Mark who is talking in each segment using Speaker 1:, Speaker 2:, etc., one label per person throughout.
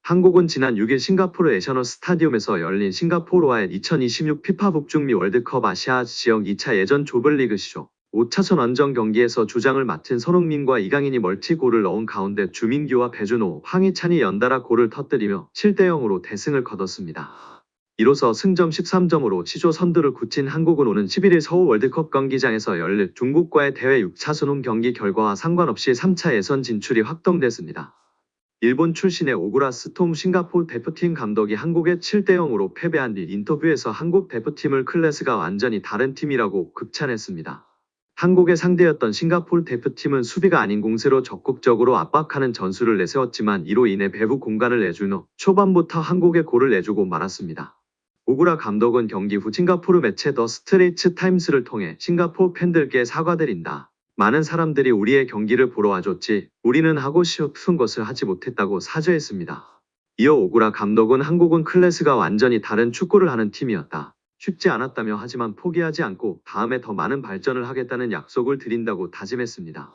Speaker 1: 한국은 지난 6일 싱가포르 애셔널 스타디움에서 열린 싱가포르와의 2026 피파 북중미 월드컵 아시아 지역 2차 예전 조별리그시조 5차전 원정 경기에서 주장을 맡은 손흥민과 이강인이 멀티골을 넣은 가운데 주민규와 배준호, 황희찬이 연달아 골을 터뜨리며 7대0으로 대승을 거뒀습니다. 이로써 승점 13점으로 시조 선두를 굳힌 한국은 오는 11일 서울 월드컵 경기장에서 열릴 중국과의 대회 6차전 홈 경기 결과와 상관없이 3차 예선 진출이 확정됐습니다. 일본 출신의 오구라 스톰 싱가포르 대표팀 감독이 한국에 7대0으로 패배한 뒤 인터뷰에서 한국 대표팀을 클래스가 완전히 다른 팀이라고 극찬했습니다. 한국의 상대였던 싱가포르 대표팀은 수비가 아닌 공세로 적극적으로 압박하는 전술을 내세웠지만 이로 인해 배부 공간을 내준 후 초반부터 한국에 골을 내주고 말았습니다. 오구라 감독은 경기 후 싱가포르 매체 더 스트레이트 타임스를 통해 싱가포르 팬들께 사과드린다. 많은 사람들이 우리의 경기를 보러 와줬지 우리는 하고 싶은 것을 하지 못했다고 사죄했습니다. 이어 오구라 감독은 한국은 클래스가 완전히 다른 축구를 하는 팀이었다. 쉽지 않았다며 하지만 포기하지 않고 다음에 더 많은 발전을 하겠다는 약속을 드린다고 다짐했습니다.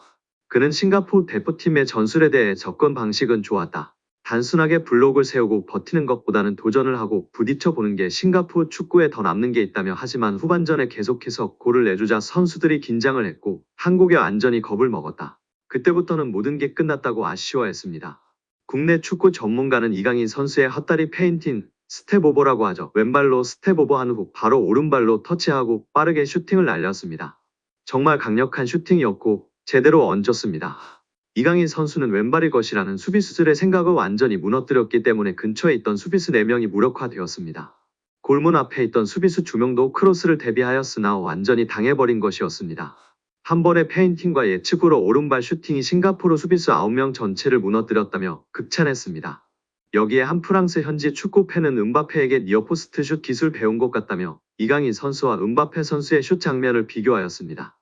Speaker 1: 그는 싱가포르 대표팀의 전술에 대해 접근 방식은 좋았다. 단순하게 블록을 세우고 버티는 것보다는 도전을 하고 부딪혀 보는 게 싱가포르 축구에 더 남는 게 있다며 하지만 후반전에 계속해서 골을 내주자 선수들이 긴장을 했고 한국에 완전히 겁을 먹었다. 그때부터는 모든 게 끝났다고 아쉬워했습니다. 국내 축구 전문가는 이강인 선수의 헛다리 페인팅, 스텝오버라고 하죠. 왼발로 스텝오버한 후 바로 오른발로 터치하고 빠르게 슈팅을 날렸습니다. 정말 강력한 슈팅이었고 제대로 얹었습니다. 이강인 선수는 왼발일 것이라는 수비수들의 생각을 완전히 무너뜨렸기 때문에 근처에 있던 수비수 4명이 무력화되었습니다. 골문 앞에 있던 수비수 2명도 크로스를 대비하였으나 완전히 당해버린 것이었습니다. 한 번의 페인팅과 예측으로 오른발 슈팅이 싱가포르 수비수 9명 전체를 무너뜨렸다며 극찬했습니다. 여기에 한 프랑스 현지 축구 팬은 음바페에게 니어포스트 슛 기술 배운 것 같다며 이강인 선수와 음바페 선수의 슛 장면을 비교하였습니다.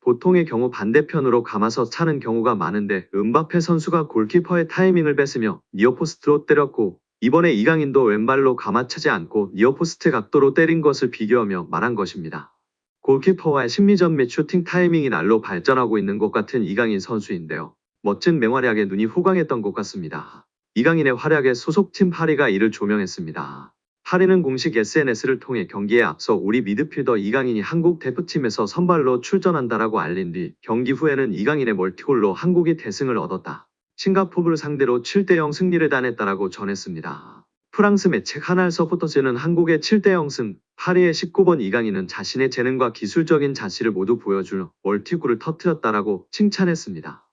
Speaker 1: 보통의 경우 반대편으로 감아서 차는 경우가 많은데 음바페 선수가 골키퍼의 타이밍을 뺏으며 니어포스트로 때렸고 이번에 이강인도 왼발로 감아차지 않고 니어포스트 각도로 때린 것을 비교하며 말한 것입니다. 골키퍼와의 심리전 및 슈팅 타이밍이 날로 발전하고 있는 것 같은 이강인 선수인데요. 멋진 맹활약에 눈이 호강했던 것 같습니다. 이강인의 활약에 소속팀 파리가 이를 조명했습니다. 파리는 공식 SNS를 통해 경기에 앞서 우리 미드필더 이강인이 한국 대표팀에서 선발로 출전한다라고 알린 뒤 경기 후에는 이강인의 멀티골로 한국이 대승을 얻었다. 싱가포르를 상대로 7대0 승리를 따냈다라고 전했습니다. 프랑스 매체 카날 서포터즈는 한국의 7대0 승, 파리의 19번 이강인은 자신의 재능과 기술적인 자질을 모두 보여줄 멀티골을 터뜨렸다라고 칭찬했습니다.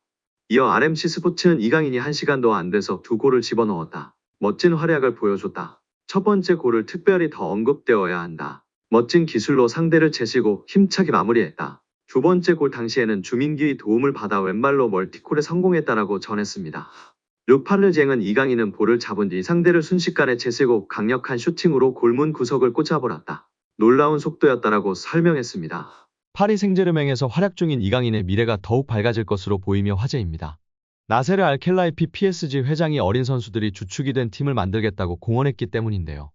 Speaker 1: 이어 RMC 스포츠는 이강인이 1시간도 안 돼서 2골을 집어넣었다. 멋진 활약을 보여줬다. 첫 번째 골을 특별히 더 언급되어야 한다. 멋진 기술로 상대를 제치고 힘차게 마무리했다. 두 번째 골 당시에는 주민규의 도움을 받아 왼발로 멀티골에 성공했다라고 전했습니다. 르파르쟁은 이강인은 볼을 잡은 뒤 상대를 순식간에 제치고 강력한 슈팅으로 골문 구석을 꽂아버렸다. 놀라운 속도였다라고 설명했습니다.
Speaker 2: 파리 생제르맹에서 활약 중인 이강인의 미래가 더욱 밝아질 것으로 보이며 화제입니다. 나세르 알켈라이피 PSG 회장이 어린 선수들이 주축이 된 팀을 만들겠다고 공언했기 때문인데요.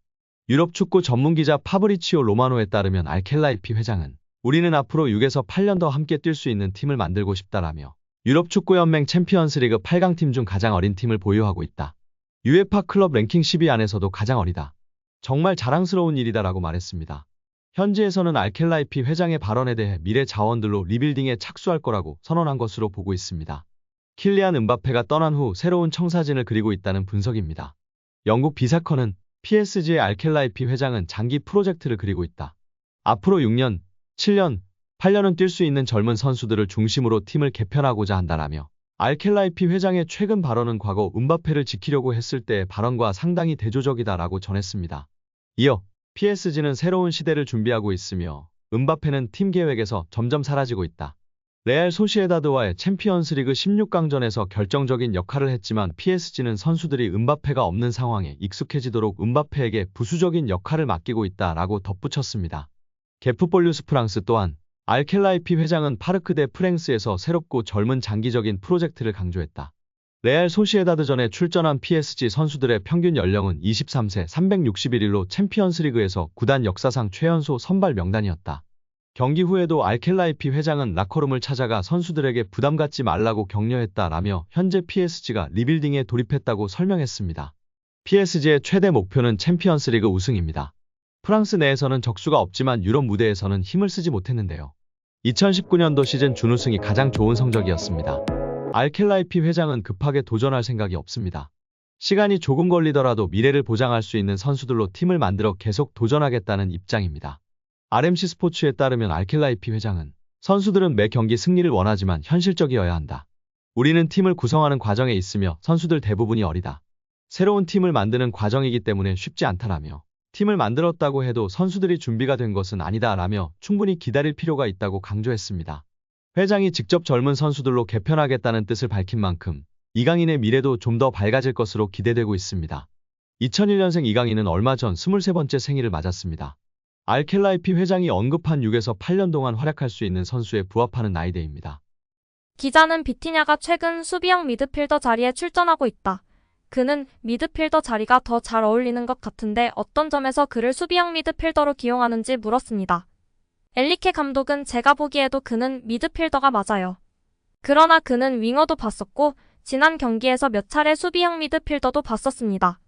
Speaker 2: 유럽 축구 전문기자 파브리치오 로마노에 따르면 알켈라이피 회장은 우리는 앞으로 6에서 8년 더 함께 뛸 수 있는 팀을 만들고 싶다라며 유럽 축구연맹 챔피언스리그 8강팀 중 가장 어린 팀을 보유하고 있다. UEFA 클럽 랭킹 10위 안에서도 가장 어리다. 정말 자랑스러운 일이다라고 말했습니다. 현지에서는 알켈라이피 회장의 발언에 대해 미래 자원들로 리빌딩에 착수할 거라고 선언한 것으로 보고 있습니다. 킬리안 음바페가 떠난 후 새로운 청사진을 그리고 있다는 분석입니다. 영국 비사커는 PSG의 알켈라이피 회장은 장기 프로젝트를 그리고 있다. 앞으로 6년, 7년, 8년은 뛸 수 있는 젊은 선수들을 중심으로 팀을 개편하고자 한다라며 알켈라이피 회장의 최근 발언은 과거 음바페를 지키려고 했을 때의 발언과 상당히 대조적이다라고 전했습니다. 이어 PSG는 새로운 시대를 준비하고 있으며 음바페는 팀 계획에서 점점 사라지고 있다. 레알 소시에다드와의 챔피언스리그 16강전에서 결정적인 역할을 했지만 PSG는 선수들이 음바페가 없는 상황에 익숙해지도록 음바페에게 부수적인 역할을 맡기고 있다라고 덧붙였습니다. 게프볼 뉴스 프랑스 또한 알켈라이피 회장은 파르크 데 프랭스에서 새롭고 젊은 장기적인 프로젝트를 강조했다. 레알 소시에다드전에 출전한 PSG 선수들의 평균 연령은 23세 361일로 챔피언스리그에서 구단 역사상 최연소 선발 명단이었다. 경기 후에도 알켈라이피 회장은 라커룸을 찾아가 선수들에게 부담 갖지 말라고 격려했다라며 현재 PSG가 리빌딩에 돌입했다고 설명했습니다. PSG의 최대 목표는 챔피언스리그 우승입니다. 프랑스 내에서는 적수가 없지만 유럽 무대에서는 힘을 쓰지 못했는데요. 2019년도 시즌 준우승이 가장 좋은 성적이었습니다. 알켈라이피 회장은 급하게 도전할 생각이 없습니다. 시간이 조금 걸리더라도 미래를 보장할 수 있는 선수들로 팀을 만들어 계속 도전하겠다는 입장입니다. RMC 스포츠에 따르면 알켈라이피 회장은 선수들은 매 경기 승리를 원하지만 현실적이어야 한다. 우리는 팀을 구성하는 과정에 있으며 선수들 대부분이 어리다. 새로운 팀을 만드는 과정이기 때문에 쉽지 않다라며 팀을 만들었다고 해도 선수들이 준비가 된 것은 아니다라며 충분히 기다릴 필요가 있다고 강조했습니다. 회장이 직접 젊은 선수들로 개편하겠다는 뜻을 밝힌 만큼 이강인의 미래도 좀 더 밝아질 것으로 기대되고 있습니다. 2001년생 이강인은 얼마 전 23번째 생일을 맞았습니다. 알켈라이피 회장이 언급한 6에서 8년 동안 활약할 수 있는 선수에 부합하는 나이대입니다.
Speaker 3: 기자는 비티냐가 최근 수비형 미드필더 자리에 출전하고 있다. 그는 미드필더 자리가 더 잘 어울리는 것 같은데 어떤 점에서 그를 수비형 미드필더로 기용하는지 물었습니다. 엘리케 감독은 제가 보기에도 그는 미드필더가 맞아요. 그러나 그는 윙어도 봤었고 지난 경기에서 몇 차례 수비형 미드필더도 봤었습니다.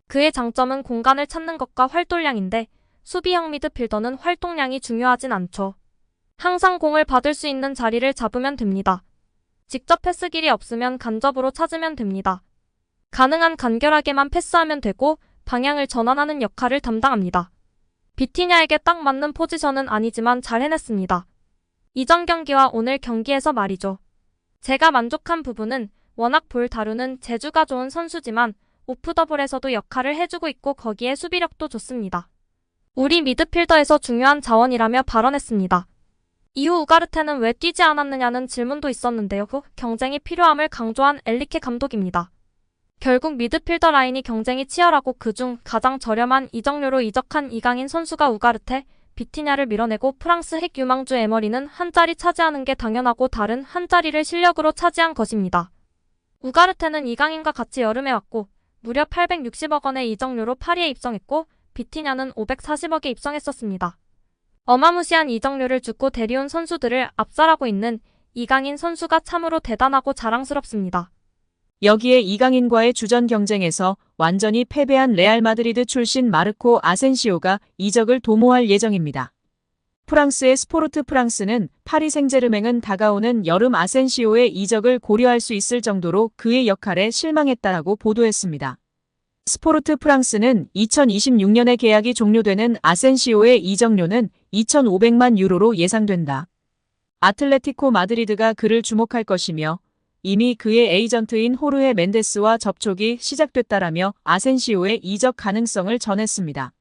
Speaker 3: 그의 장점은 공간을 찾는 것과 활동량인데 수비형 미드필더는 활동량이 중요하진 않죠. 항상 공을 받을 수 있는 자리를 잡으면 됩니다. 직접 패스 길이 없으면 간접으로 찾으면 됩니다. 가능한 간결하게만 패스하면 되고 방향을 전환하는 역할을 담당합니다. 비티냐에게 딱 맞는 포지션은 아니지만 잘 해냈습니다. 이전 경기와 오늘 경기에서 말이죠. 제가 만족한 부분은 워낙 볼 다루는 재주가 좋은 선수지만 오프더볼에서도 역할을 해주고 있고 거기에 수비력도 좋습니다. 우리 미드필더에서 중요한 자원이라며 발언했습니다. 이후 우가르테는 왜 뛰지 않았느냐는 질문도 있었는데요. 경쟁이 필요함을 강조한 엘리케 감독입니다. 결국 미드필더 라인이 경쟁이 치열하고 그중 가장 저렴한 이적료로 이적한 이강인 선수가 우가르테, 비티냐를 밀어내고 프랑스 핵 유망주 에머리는 한 자리 차지하는 게 당연하고 다른 한 자리를 실력으로 차지한 것입니다. 우가르테는 이강인과 같이 여름에 왔고 무려 860억 원의 이적료로 파리에 입성했고 비티냐는 540억에 입성했었습니다. 어마무시한 이적료를 주고 데려온 선수들을 압살하고 있는 이강인 선수가 참으로 대단하고 자랑스럽습니다.
Speaker 4: 여기에 이강인과의 주전 경쟁에서 완전히 패배한 레알 마드리드 출신 마르코 아센시오가 이적을 도모할 예정입니다. 프랑스의 스포르트 프랑스는 파리 생제르맹은 다가오는 여름 아센시오의 이적을 고려할 수 있을 정도로 그의 역할에 실망했다고 보도했습니다. 스포르트 프랑스는 2026년에 계약이 종료되는 아센시오의 이적료는 2,500만 유로로 예상된다. 아틀레티코 마드리드가 그를 주목할 것이며 이미 그의 에이전트인 호르헤 멘데스와 접촉이 시작됐다라며 아센시오의 이적 가능성을 전했습니다.